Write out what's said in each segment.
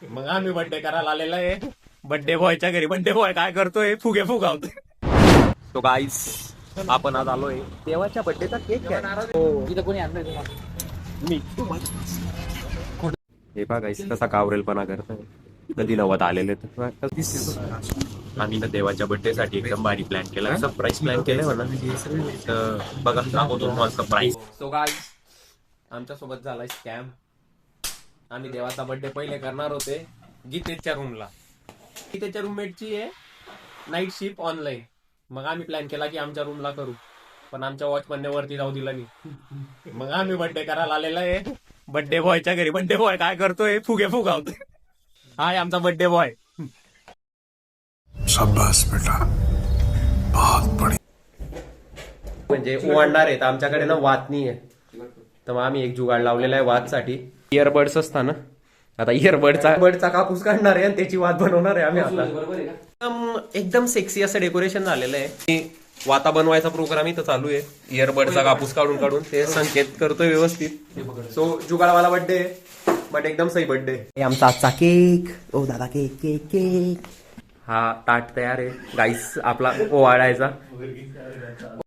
मग आम्ही बर्थडे करायला आलेला आहे. बर्थडे बॉयच्या घरी. बर्थडे बॉय काय करतोय? फुगे फुगावतोय. तो गाईस आपण आज आलोय देवाच्या बर्थडेचा केक घ्यायला. मी हे बघा गाईस कसा कावरेलपणा करतोय. कधी नव्वत आलेले तर आम्ही ना देवाच्या बर्थडे साठी एकदम भारी प्लॅन केला. सरप्राईज प्लॅन केलंय म्हणा. तर बघा दाखवतो तुम्हाला सरप्राईज. सो गाईस आमच्या सोबत झालाय स्कॅम. आम्ही देवाचा बर्थडे पहिले करणार होते गीतेच्या रूमला. गीतेच्या रूममेटची आहे नाईट शिफ्ट ऑनलाईन. मग आम्ही प्लॅन केला की आमच्या रूमला करू, पण आमच्या वॉचमनने वरती जाऊ दिला नाही. मग आम्ही बर्थडे करायला आलेला आहे बर्थडे बॉयच्या घरी. बर्थडे बॉय काय करतोय? फुगे फुगावतोय. हाय आमचा बर्थडे बॉय. शाबाश बेटा, बहुत बढिया. म्हणजे ओवाळणार आहे तर आमच्याकडे ना वात नाही आहे, तर मग आम्ही एक जुगाड लावलेला आहे वातसाठी. इयरबड्स असताना आता इयरबडचा कापूस काढणार आहे आणि त्याची वात बनवणार आहे आम्ही. आता एकदम सेक्सी असं डेकोरेशन झालेलं आहे. वाता बनवायचा प्रोग्राम इथं चालू आहे. इयरबडचा कापूस काढून ते संकेत करतोय व्यवस्थित. सो जुगाडवाला बर्थडे बट एकदम सही बर्थडे. आमचा आजचा केक. ओ दादा केक केक केक. हा ताट तयार आहे गाईस आपला ओवाळायचा.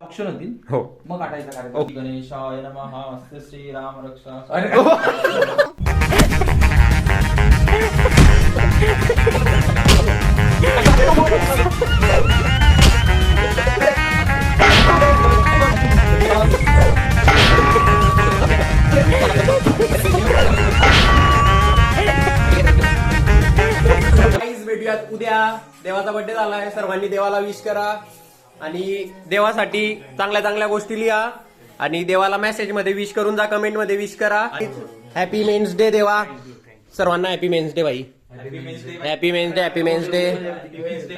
ऑप्शन होतील हो मग काढायचा कार्यक्रम. गणेशाय नमः अस्य श्रीराम रक्षा. भेटूयात उद्या. देवाचा बर्थडे झालाय. सर्वांनी देवाला विश करा आणि देवासाठी चांगल्या चांगल्या गोष्टी लिहा आणि देवाला मेसेज मध्ये विश करून जा. कमेंट मध्ये विश करा. हॅपी मेन्स डे देवा. सर्वांना हॅपी मेन्स डे भाई. Happy men's day. Happy men's day.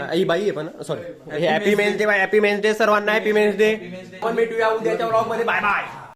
आई बाई आहे पण sorry. Happy men's day bye. Happy men's day सर्वांना. Happy men's day. आपण भेटूया उद्याच्या व्लॉग मध्ये. Bye bye.